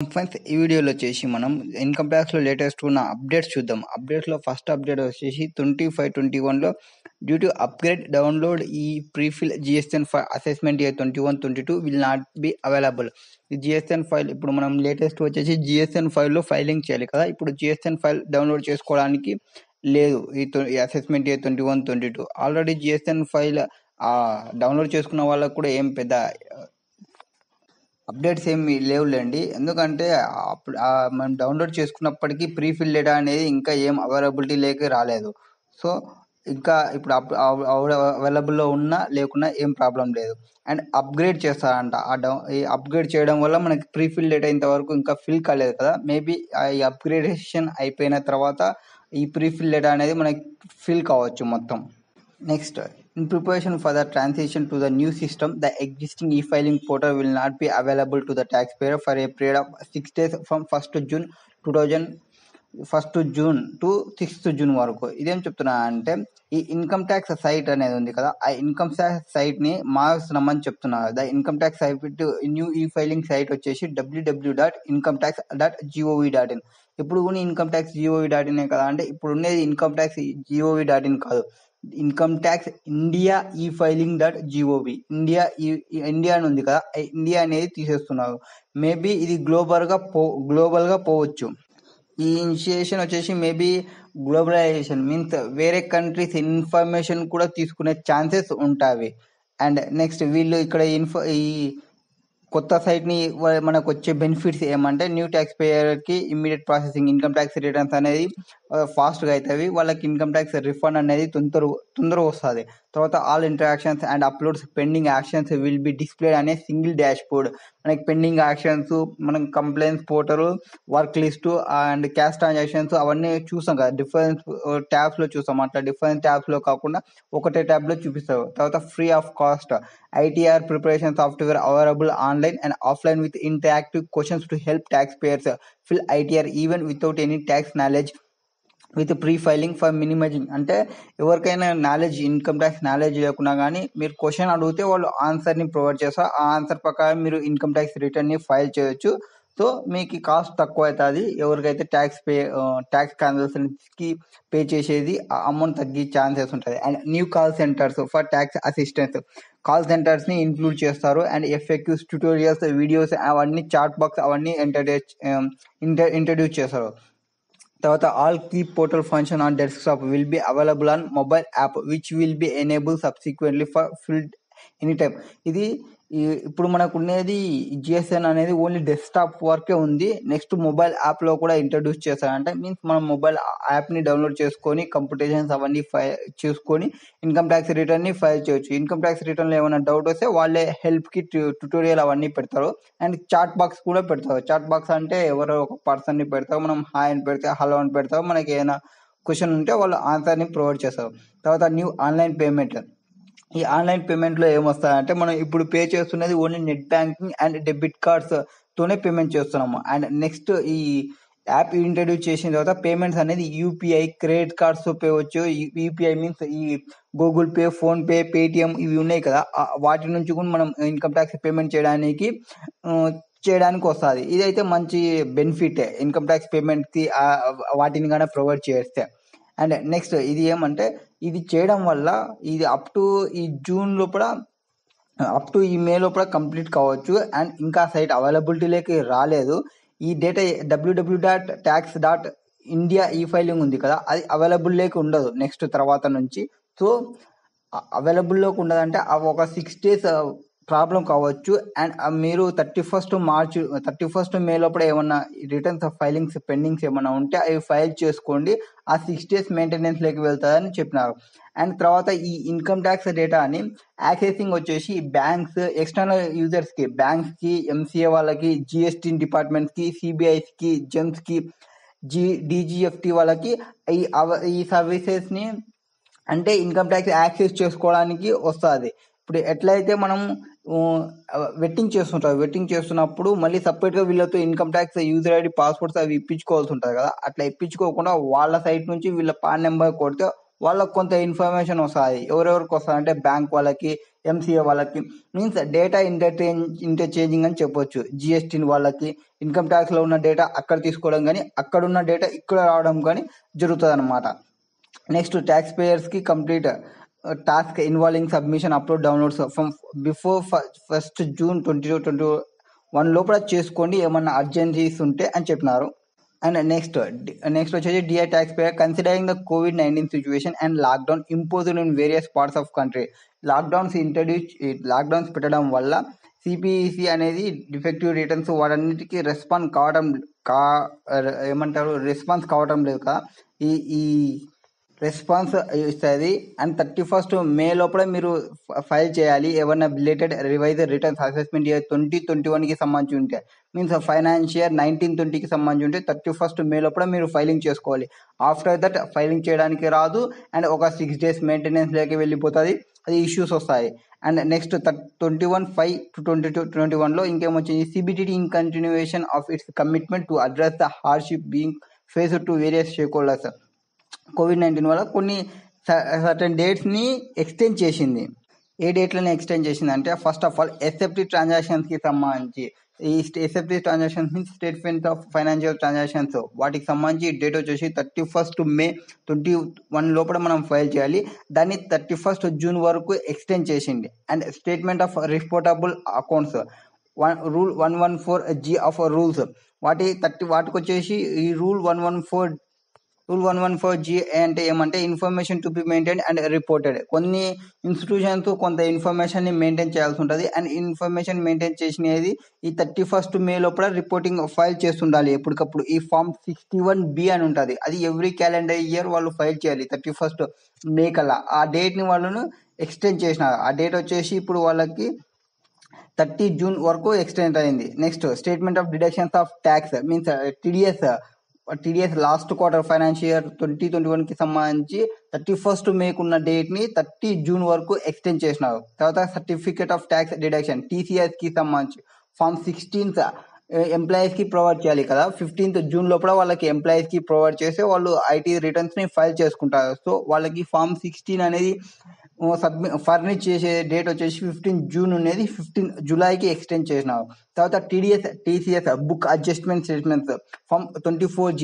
Friends ఈ వీడియోలో వచ్చేసి మనం ఇన్కమ్ ట్యాక్స్లో లేటెస్ట్ ఉన్న అప్డేట్స్ చూద్దాం. అప్డేట్స్లో ఫస్ట్ అప్డేట్ వచ్చేసి 25-21లో డ్యూ టు అప్గ్రేడ్ డౌన్లోడ్ ఈ prefill GSN file assessment year 21-22 will not be available. ఈ జిఎస్ఎన్ ఫైల్ ఇప్పుడు మనం లేటెస్ట్ వచ్చేసి జిఎస్ఎన్ ఫైల్లో ఫైలింగ్ చేయాలి కదా, ఇప్పుడు జిఎస్ఎన్ ఫైల్ డౌన్లోడ్ చేసుకోవడానికి లేదు. ఈ assessment year 21-22 already GSN file download చేసుకున్న వాళ్ళకు కూడా ఏం పెద్ద అప్డేట్స్ ఏమి లేవులేండి. ఎందుకంటే మనం డౌన్లోడ్ చేసుకున్నప్పటికీ ప్రీఫిల్ డేటా అనేది ఇంకా ఏం అవైలబిలిటీ లేక రాలేదు. సో ఇంకా ఇప్పుడు అవైలబుల్లో ఉన్నా లేకున్నా ఏం ప్రాబ్లం లేదు. అండ్ అప్గ్రేడ్ చేస్తారంట. ఈ అప్గ్రేడ్ చేయడం వల్ల మనకి ప్రీఫిల్ డేటా ఇంతవరకు ఇంకా ఫిల్ కాలేదు కదా, మేబీ ఈ అప్గ్రేడేషన్ అయిపోయిన తర్వాత ఈ ప్రీఫిల్ డేటా అనేది మనకి ఫిల్ కావచ్చు మొత్తం. Next, in preparation for the transition to the new system, the existing e-filing portal will not be available to the taxpayer for a period of 6 days from 1st June to 6th June వరకు. ఇదేం చెప్తున్నా అంటే ఈ income tax site అనేది ఉంది కదా, ఆ income tax site ని మారుస్తున్నామని చెప్తున్నారు. The income tax site new e filing site వచ్చేసి www.incometax.gov.in. ఇప్పుడు ఉన్న ఇన్కమ్ ట్యాక్స్ gov.in కదా, అంటే ఇప్పుడు ఉండేది ఇన్కమ్ ట్యాక్స్ gov.in కాదు, ఇన్కమ్ ట్యాక్స్ ఇండియా ఈ ఫైలింగ్ .gov. ఇండియా అని ఉంది కదా, ఇండియా అనేది తీసేస్తున్నారు. మేబీ ఇది గ్లోబల్ గా పోవచ్చు. ఈ ఇనిషియేషన్ వచ్చేసి మేబీ గ్లోబలైజేషన్ మీన్స్ వేరే కంట్రీస్ ఇన్ఫర్మేషన్ కూడా తీసుకునే ఛాన్సెస్ ఉంటాయి. అండ్ నెక్స్ట్ వీళ్ళు ఇక్కడ ఈ కొత్త సైట్ ని మనకు వచ్చే బెనిఫిట్స్ ఏమంటే న్యూ ట్యాక్స్ పేయర్ కి immediate processing income tax returns అనేది ఫాస్ట్ గా అవుతాయి. వాళ్ళకి ఇన్కమ్ ట్యాక్స్ రిఫండ్ అనేది తొందరగా వస్తుంది. తర్వాత all interactions and uploads pending actions will be displayed అనే సింగిల్ డాష్ బోర్డ్. మనకి పెండింగ్ యాక్షన్స్, మనం complaints portal, work list and cash transactions అవన్నీ చూసాం కదా, డిఫరెంట్ ట్యాబ్స్ లో చూసాం. అట్లా డిఫరెంట్ ట్యాబ్స్ లో కాకుండా ఒకటే ట్యాబ్ లో చూపిస్తారు. తర్వాత free of cost ITR preparation software available online and offline with interactive questions to help taxpayers fill ITR even without any tax knowledge with pre-filing for minimizing. అంటే ఎవరికైనా నాలెడ్జ్ ఇన్కమ్ ట్యాక్స్ నాలెడ్జ్ లేకున్నా కానీ మీరు question అడిగితే వాళ్ళు ఆన్సర్ని provide చేస్తారు. ఆ ఆన్సర్ ప్రకారం మీరు ఇన్కమ్ ట్యాక్స్ రిటర్న్ని ఫైల్ చేయొచ్చు. సో మీకు కాస్ట్ తక్కువ అవుతుంది. ఎవరికైతే ట్యాక్స్ కి పే చేసేది అమౌంట్ తగ్గే ఛాన్సెస్ ఉంటుంది. And new call centres for tax assistance call centres ని ఇంక్లూడ్ చేస్తారు. అండ్ FAQs, ట్యూటోరియల్స్, వీడియోస్ అవన్నీ చాట్ బాక్స్ అవన్నీ ఇంట్రడ్యూస్ చేస్తారు. తర్వాత all key portal function on desktop will be available on mobile app which will be enable subsequently for filed any time. ఇది ఇప్పుడు మనకు ఉండేది GSN అనేది ఓన్లీ డెస్క్టాప్ వరకే ఉంది. నెక్స్ట్ మొబైల్ యాప్ లో కూడా ఇంట్రడ్యూస్ చేస్తారంటే మీన్స్ మనం మొబైల్ యాప్ ని డౌన్లోడ్ చేసుకొని కంప్యూటేషన్స్ అవన్నీ చూసుకొని ఇన్కమ్ ట్యాక్స్ రిటర్న్ ని ఫైల్ చేయొచ్చు. ఇన్కమ్ ట్యాక్స్ రిటర్న్ లో ఏమైనా డౌట్ వస్తే వాళ్ళే హెల్ప్ కి ట్యూటోరియల్ అవన్నీ పెడతారు. అండ్ చాట్ బాక్స్ కూడా పెడతారు. చాట్ బాక్స్ అంటే ఎవరో ఒక పర్సన్ ని పెడతారు, మనం హాయ్ అని పెడితే హలో అని పెడతారు, మనకి ఏమైనా క్వశ్చన్ ఉంటే వాళ్ళు ఆన్సర్ ని ప్రొవైడ్ చేస్తారు. తర్వాత న్యూ ఆన్లైన్ పేమెంట్. ఈ ఆన్లైన్ పేమెంట్ లో ఏమొస్తాయంటే మనం ఇప్పుడు పే చేస్తున్నది only net banking and debit cards తోనే పేమెంట్ చేస్తున్నాము. అండ్ నెక్స్ట్ ఈ యాప్ ఇంట్రడ్యూస్ చేసిన తర్వాత పేమెంట్స్ అనేది UPI క్రెడిట్ కార్డ్స్ తో పే వచ్చు. UPI మీన్స్ ఈ Google pay, phone pay, Paytm ఇవి ఉన్నాయి కదా, వాటి నుంచి కూడా మనం ఇన్కమ్ ట్యాక్స్ పేమెంట్ చేయడానికి వస్తుంది. ఇదైతే మంచి బెనిఫిట్ ఇన్కమ్ ట్యాక్స్ పేమెంట్ కి వాటిని కానీ ప్రొవైడ్ చేస్తే. అండ్ నెక్స్ట్ ఇది ఏమంటే ఇది చేయడం వల్ల ఇది అప్ టు ఈ మే లోపల కంప్లీట్ కావచ్చు. అండ్ ఇంకా సైట్ అవైలబిలిటీలోకి రాలేదు. ఈ డేటా www.tax.india ఈ ఫైలింగ్ ఉంది కదా, అది అవైలబుల్ లేక ఉండదు నెక్స్ట్ తర్వాత నుంచి. సో అవైలబుల్లోకి ఉండదంటే ఒక 6 days ప్రాబ్లం కావచ్చు. అండ్ మీరు 31st మే లోపల ఏమన్నా రిటర్న్స్ ఫైలింగ్స్ పెండింగ్స్ ఏమన్నా ఉంటే అవి ఫైల్ చేసుకోండి. ఆ 6 days మెయింటెనెన్స్ లోకి వెళ్తారని చెప్పినారు. అండ్ తర్వాత ఈ ఇన్కమ్ ట్యాక్స్ డేటాని యాక్సెసింగ్ వచ్చేసి బ్యాంక్స్, ఎక్స్టర్నల్ యూజర్స్ కి, బ్యాంక్స్ కి, MCA వాళ్ళకి, GST డిపార్ట్మెంట్స్ కి, CBIs కి, జెమ్స్ కి, DGFT వాళ్ళకి ఈ సర్వీసెస్ ని అంటే ఇన్కమ్ ట్యాక్స్ యాక్సెస్ చేసుకోవడానికి వస్తుంది. ఇప్పుడు ఎట్లయితే మనం వెట్టింగ్ చేస్తున్నప్పుడు మళ్ళీ సపరేట్ గా వీళ్ళతో income tax user ID, passwords అవి ఇప్పించుకోవాల్సి ఉంటుంది కదా, అట్లా ఇప్పించుకోకుండా వాళ్ళ సైట్ నుంచి వీళ్ళ పాన్ నెంబర్ కొడితే వాళ్ళకి కొంత ఇన్ఫర్మేషన్ వస్తుంది. ఎవరెవరికి వస్తుంది అంటే బ్యాంక్ వాళ్ళకి, ఎంసీఏ వాళ్ళకి, మీన్స్ డేటా ఇంటర్చేంజింగ్ అని చెప్పొచ్చు. జిఎస్టీ వాళ్ళకి ఇన్కమ్ ట్యాక్స్లో ఉన్న డేటా అక్కడ తీసుకోవడం కానీ, అక్కడ ఉన్న డేటా ఇక్కడ రావడం కానీ జరుగుతుంది అనమాట. నెక్స్ట్ ట్యాక్స్ పేయర్స్కి complete task involving submission, upload, downloads from before 1st June 2021 లోపల చేసుకోండి ఏమన్నా అర్జెన్సీస్ ఉంటే అని చెప్పినారు. అండ్ నెక్స్ట్ వచ్చేసి dear tax payer, considering the COVID-19 situation and lockdown imposed in various parts of country. Lockdowns పెట్టడం వల్ల సిపిఈసి అనేది డిఫెక్టివ్ రిటర్న్స్ వాటన్నిటికీ రెస్పాన్స్ కావడం లేదు కదా. ఈ రెస్పాన్స్ ఇస్తుంది. అండ్ 31st May లోపల మీరు ఫైల్ చేయాలి ఏమన్నా related revise returns assessment year 2021కి సంబంధించి ఉంటే, మీన్స్ ఫైనాన్షియర్ 19-20కి సంబంధించి ఉంటే 31st May లోపల మీరు ఫైలింగ్ చేసుకోవాలి. ఆఫ్టర్ దట్ ఫైలింగ్ చేయడానికి రాదు. అండ్ ఒక 6 days మెయింటెనెన్స్ లేక వెళ్ళిపోతుంది, అది ఇష్యూస్ వస్తాయి. అండ్ నెక్స్ట్ 21/5/2021లో ఇంకేమొచ్చింది, CBDT in continuation of its commitment to address the hardship being faced to various stakeholders. COVID-19 వల్ల కొన్ని సర్టన్ డేట్స్ని ఎక్స్టెండ్ చేసింది. ఏ డేట్లని ఎక్స్టెండ్ చేసింది అంటే, ఫస్ట్ ఆఫ్ ఆల్ ఎస్ఎఫ్టీ ట్రాన్సాక్షన్స్కి సంబంధించి, ఈ SFT transactions means statement of financial transactions, వాటికి సంబంధించి date వచ్చేసి 31st May 2021 లోపల మనం ఫైల్ చేయాలి. దాన్ని 31st June వరకు ఎక్స్టెండ్ చేసింది. And statement of reportable accounts, rule 114G of rules, వాటికి వచ్చేసి ఈ రూల్ 114G అంటే ఏమంటే, information to be maintain and reported. కొన్ని ఇన్స్టిట్యూషన్స్ కొంత ఇన్ఫర్మేషన్ని మెయింటైన్ చేయాల్సి ఉంటుంది. అండ్ ఇన్ఫర్మేషన్ మెయింటైన్ చేసినది ఈ 31st May లోపల రిపోర్టింగ్ ఫైల్ చేస్తుండాలి ఎప్పటికప్పుడు. ఈ Form 61B అని ఉంటుంది, అది ఎవ్రీ క్యాలెండర్ ఇయర్ వాళ్ళు ఫైల్ చేయాలి 31st May కల్లా. ఆ డేట్ని వాళ్ళను ఎక్స్టెండ్ చేసినారు. ఆ డేట్ వచ్చేసి ఇప్పుడు వాళ్ళకి 30 June వరకు ఎక్స్టెండ్ అయింది. Next statement of deductions of tax means TDS last quarter financial year 2021కి సంబంధించి 31st May ఉన్న డేట్ని 30 June వరకు ఎక్స్టెండ్ చేసినారు. తర్వాత సర్టిఫికేట్ ఆఫ్ ట్యాక్స్ డిడక్షన్ టీసీఎస్కి సంబంధించి Form 16 ఎంప్లాయీస్కి ప్రొవైడ్ చేయాలి కదా. 15th June లోపల వాళ్ళకి ఎంప్లాయీస్కి ప్రొవైడ్ చేస్తే వాళ్ళు ఐటీ రిటర్న్స్ని ఫైల్ చేసుకుంటారు. సో వాళ్ళకి Form 16 అనేది ఫర్నిష్ చేసే డేట్ వచ్చేసి 15 June ఉన్నది 15 Julyకి ఎక్స్టెండ్ చేసినారు. తర్వాత TCS book adjustment statements Form 24G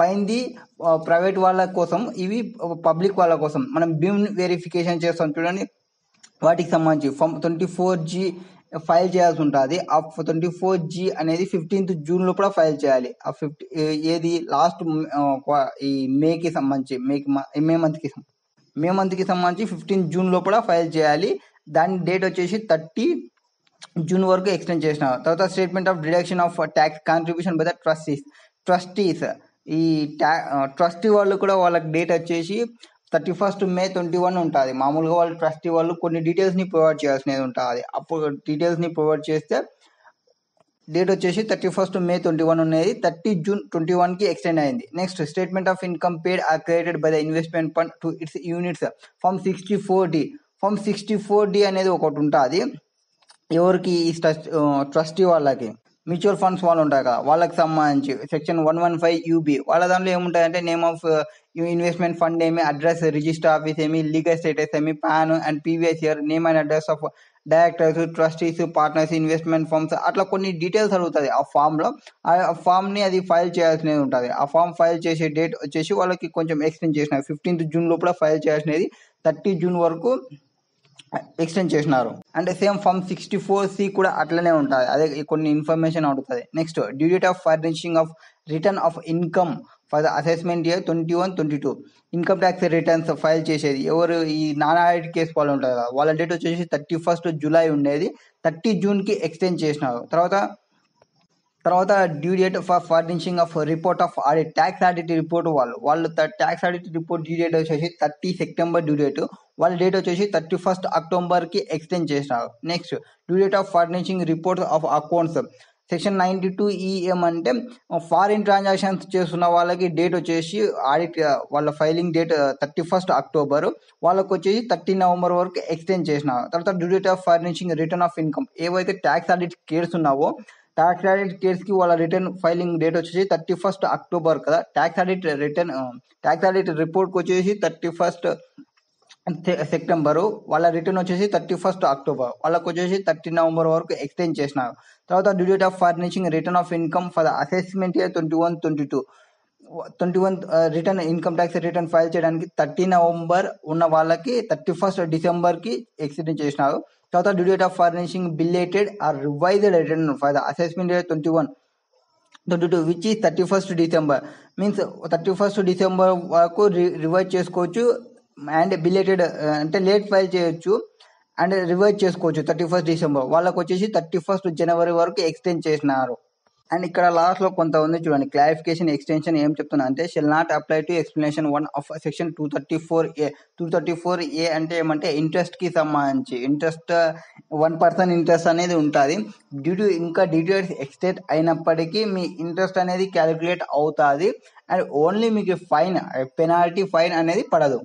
పైంది ప్రైవేట్ వాళ్ళ కోసం, ఇవి పబ్లిక్ వాళ్ళ కోసం. మనం బిమ్ వెరిఫికేషన్ చేస్తాం చూడండి, వాటికి సంబంధించి Form 24G ఫైల్ చేయాల్సి ఉంటుంది. ఆ 24G అనేది 15th June లోపల ఫైల్ చేయాలి. ఏది లాస్ట్ ఈ మేకి సంబంధించి మే మంత్కి సంబంధించి 15 June లోపల ఫైల్ చేయాలి. దాని డేట్ వచ్చేసి 30 June వరకు ఎక్స్టెండ్ చేసినారు. తర్వాత statement of deduction of tax contribution by the trustees. ఈ ట్రస్టీ వాళ్ళు కూడా వాళ్ళకి డేట్ వచ్చేసి 31st May 2021 ఉంటుంది. మామూలుగా వాళ్ళు ట్రస్టీ వాళ్ళు కొన్ని డీటెయిల్స్ని ప్రొవైడ్ చేయాల్సినది ఉంటుంది. అప్పుడు డీటెయిల్స్ని ప్రొవైడ్ చేస్తే డేట్ వచ్చేసి 31st May 2021 ఉన్నది 30 June 2021కి ఎక్స్టెండ్ అయింది. Next statement of income paid are created by the investment fund to it's units Form 64D. Form 64D అనేది ఒకటి ఉంటుంది. ఎవరికి? ఈ ట్రస్టీ వాళ్ళకి, మ్యూచువల్ ఫండ్స్ వాళ్ళు ఉంటాయి కదా, వాళ్ళకి సంబంధించి Section 115UB. వాళ్ళ దాంట్లో ఏముంటాయంటే, నేమ్ ఆఫ్ ఇన్వెస్ట్మెంట్ ఫండ్ ఏమి, అడ్రస్, రిజిస్టర్ ఆఫీస్ ఏమి, లీగల్ స్టేటస్ ఏమి, pan and previous year, name and address of directors, trustees, partners, investment firms, అట్లా కొన్ని డీటెయిల్స్ అడుగుతుంది ఆ ఫామ్లో. ఆ ఫామ్ని అది ఫైల్ చేయాల్సినది ఉంటుంది. ఆ ఫామ్ ఫైల్ చేసే డేట్ వచ్చేసి వాళ్ళకి కొంచెం ఎక్స్టెండ్ చేసినారు. 15th June లోపల ఫైల్ చేయాల్సినది 30 June వరకు ఎక్స్టెండ్ చేసినారు. అంటే సేమ్ Form 64C కూడా అట్లనే ఉంటుంది, అదే కొన్ని ఇన్ఫర్మేషన్ అడుగుతుంది. Next due date of furnishing of return of income for the assessment year 21-22. Income tax returns file చేసేది ఎవరు? ఈ నాన్ ఆడిట్ కేసు వాళ్ళు ఉంటారు కదా, వాళ్ళ డేట్ వచ్చేసి 31st July ఉండేది 30 Juneకి ఎక్స్టెండ్ చేసినారు. తర్వాత due date for furnishing of report of audit, tax audit report వాళ్ళు tax audit report due date వచ్చేసి 30 September డ్యూ డేట్, వాళ్ళ డేట్ వచ్చేసి 31st Octoberకి ఎక్స్టెండ్ చేసినారు. Next due date of furnishing reports of accounts Section 92E ఏమంటే, foreign transactions చేస్తున్న వాళ్ళకి date వచ్చేసి ఆడిట్ వాళ్ళ ఫైలింగ్ డేట్ 31st October, వాళ్ళకి వచ్చేసి 30 November వరకు ఎక్స్టెండ్ చేసినారు. తర్వాత due date of furnishing return of income, ఏవైతే ట్యాక్స్ ఆడిట్ కేర్స్ ఉన్నావో ట్యాక్స్ ఆడిట్ కేసుకి వాళ్ళ రిటర్న్ ఫైలింగ్ డేట్ వచ్చేసి 31st అక్టోబర్ కదా. ట్యాక్స్ ఆడిట్ రిపోర్ట్కి వచ్చేసి 31st సెప్టెంబరు, వాళ్ళ రిటర్న్ వచ్చేసి 31st అక్టోబర్, వాళ్ళకి వచ్చేసి 30 నవంబర్ వరకు ఎక్స్టెండ్ చేసినారు. తర్వాత due date of furnishing return of income for the assessment year 21 return income tax return file చేయడానికి 30 నవంబర్ ఉన్న వాళ్ళకి 31st డిసెంబర్కి ఎక్స్టెండ్ చేసినారు. తర్వాత due date of furnishing belated or revised return for the assessment year 21-22 which is 31st December. Means 31st December వరకు revise చేసుకోవచ్చు and belated అంటే late file చేయొచ్చు and revise చేసుకోవచ్చు 31st డిసెంబర్. వాళ్ళకి వచ్చేసి 31st జనవరి వరకు ఎక్స్టెండ్ చేసినారు. అండ్ ఇక్కడ లాస్ట్లో కొంత ఉంది చూడండి, క్లారిఫికేషన్ ఎక్స్టెన్షన్ ఏం చెప్తున్నా అంటే shall not apply to explanation 1 of section 234A. 234A అంటే ఏమంటే ఇంట్రెస్ట్కి సంబంధించి ఇంట్రెస్ట్ 1% ఇంట్రెస్ట్ అనేది ఉంటుంది. ఇంకా డీటెయిల్స్ ఎక్స్టెండ్ అయినప్పటికీ మీ ఇంట్రెస్ట్ అనేది క్యాలిక్యులేట్ అవుతుంది అండ్ ఓన్లీ మీకు పెనాల్టీ ఫైన్ అనేది పడదు.